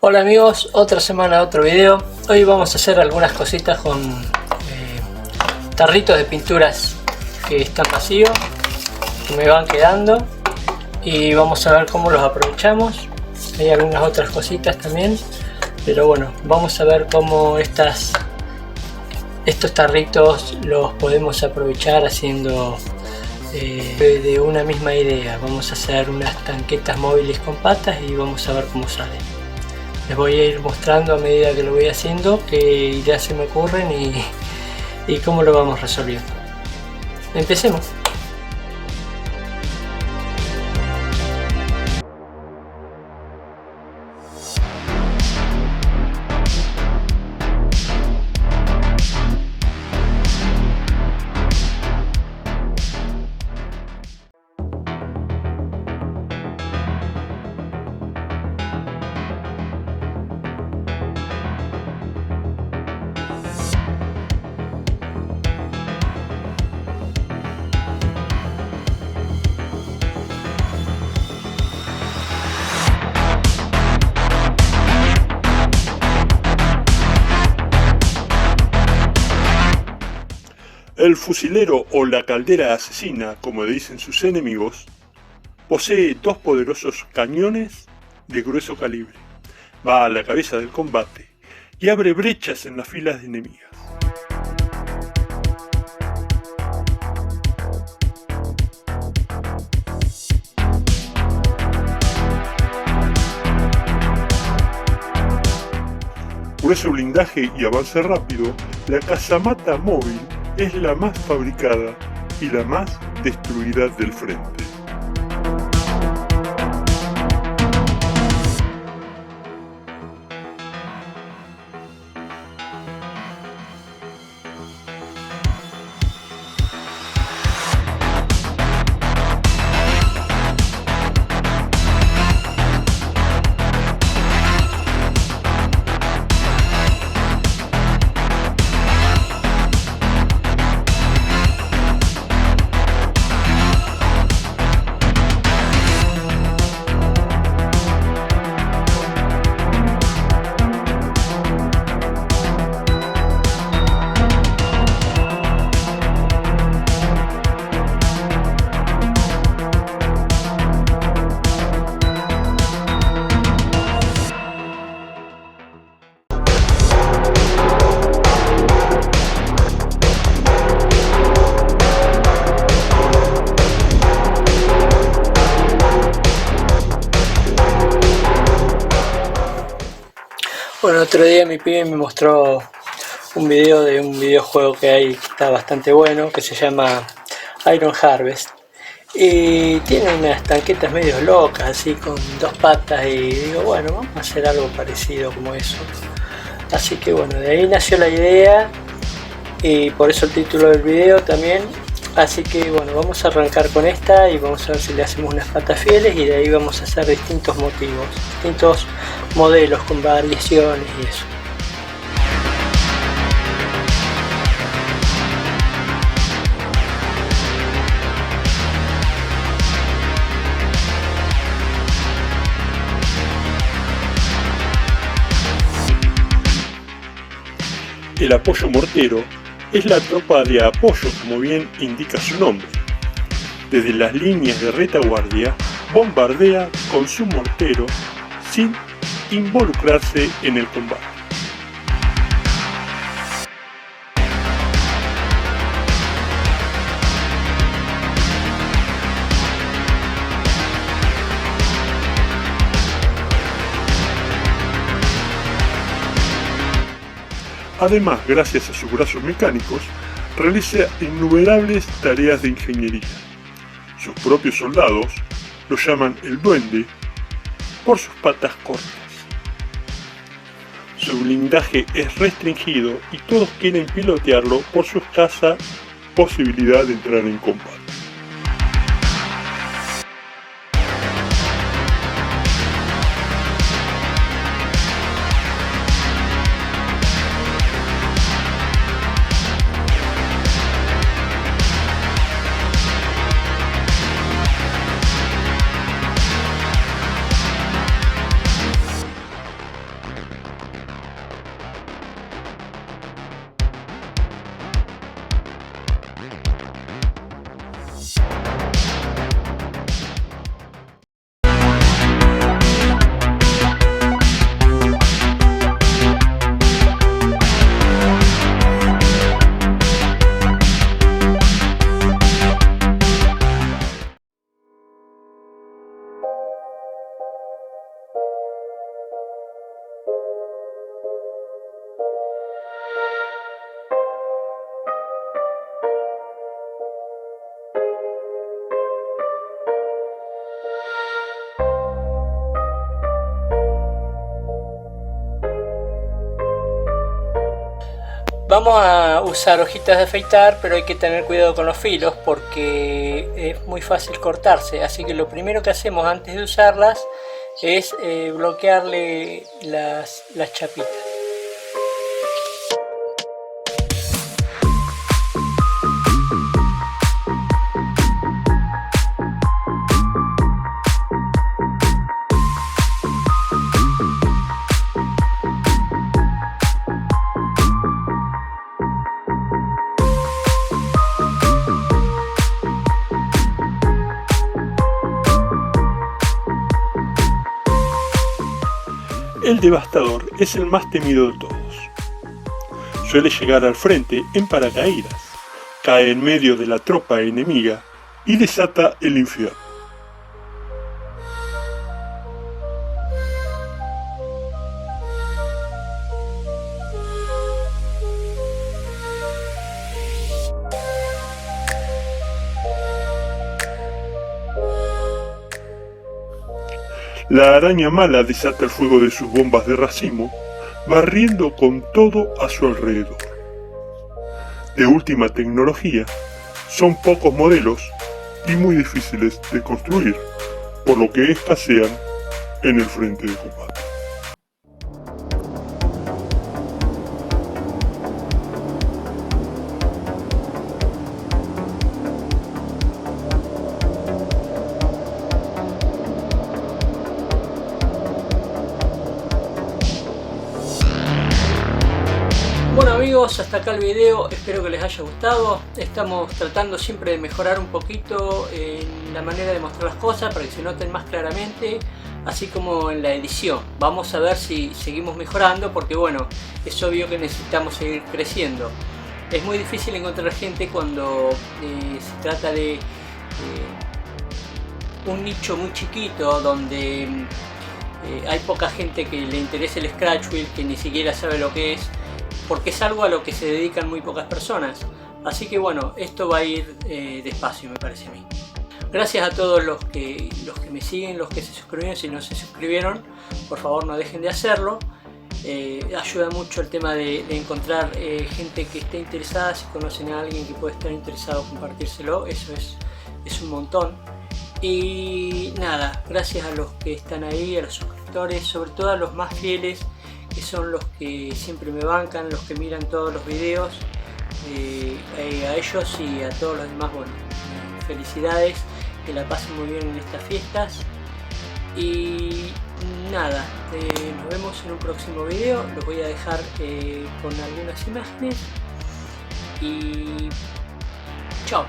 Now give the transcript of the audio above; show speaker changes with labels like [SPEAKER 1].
[SPEAKER 1] Hola amigos, otra semana, otro video. Hoy vamos a hacer algunas cositas con tarritos de pinturas que están vacíos, que me van quedando, y vamos a ver cómo los aprovechamos. Hay algunas otras cositas también, pero bueno, vamos a ver cómo estos tarritos los podemos aprovechar haciendo de una misma idea. Vamos a hacer unas tanquetas móviles con patas y vamos a ver cómo sale. Les voy a ir mostrando a medida que lo voy haciendo qué ideas se me ocurren y cómo lo vamos resolviendo. Empecemos.
[SPEAKER 2] El fusilero o la caldera asesina, como dicen sus enemigos, posee dos poderosos cañones de grueso calibre. Va a la cabeza del combate y abre brechas en las filas de enemigas. Por su blindaje y avance rápido, la casamata móvil es la más fabricada y la más destruida del frente.
[SPEAKER 1] Bueno, otro día mi pibe me mostró un video de un videojuego que hay que está bastante bueno, que se llama Iron Harvest, y tiene unas tanquetas medio locas, así con dos patas, y digo, bueno, vamos a hacer algo parecido como eso. Así que bueno, de ahí nació la idea y por eso el título del video también. Así que bueno, vamos a arrancar con esta y vamos a ver si le hacemos unas patas fieles, y de ahí vamos a hacer distintos motivos, distintos modelos con variaciones y eso.
[SPEAKER 2] El apoyo mortero es la tropa de apoyo, como bien indica su nombre. Desde las líneas de retaguardia bombardea con su mortero sin involucrarse en el combate. Además, gracias a sus brazos mecánicos, realiza innumerables tareas de ingeniería. Sus propios soldados lo llaman el duende por sus patas cortas. Su blindaje es restringido y todos quieren pilotearlo por su escasa posibilidad de entrar en combate.
[SPEAKER 1] Vamos a usar hojitas de afeitar, pero hay que tener cuidado con los filos porque es muy fácil cortarse. Así que lo primero que hacemos antes de usarlas es bloquearle las chapitas.
[SPEAKER 2] El devastador es el más temido de todos. Suele llegar al frente en paracaídas, cae en medio de la tropa enemiga y desata el infierno. La araña mala desata el fuego de sus bombas de racimo, barriendo con todo a su alrededor. De última tecnología, son pocos modelos y muy difíciles de construir, por lo que escasean en el frente de combate.
[SPEAKER 1] Bueno amigos, hasta acá el video, espero que les haya gustado. Estamos tratando siempre de mejorar un poquito en la manera de mostrar las cosas para que se noten más claramente, así como en la edición. Vamos a ver si seguimos mejorando porque bueno, es obvio que necesitamos seguir creciendo. Es muy difícil encontrar gente cuando se trata de un nicho muy chiquito donde hay poca gente que le interese el Scratch Wheel, que ni siquiera sabe lo que es, porque es algo a lo que se dedican muy pocas personas. Así que bueno, esto va a ir despacio, me parece a mí. Gracias a todos los que me siguen, los que se suscribieron. Si no se suscribieron, por favor no dejen de hacerlo. Ayuda mucho el tema de encontrar gente que esté interesada. Si conocen a alguien que puede estar interesado, compartírselo, eso es un montón. Y nada, gracias a los que están ahí, a los suscriptores, sobre todo a los más fieles, que son los que siempre me bancan, los que miran todos los videos. A ellos y a todos los demás, bueno, felicidades, que la pasen muy bien en estas fiestas. Y nada, nos vemos en un próximo video. Los voy a dejar con algunas imágenes y chao.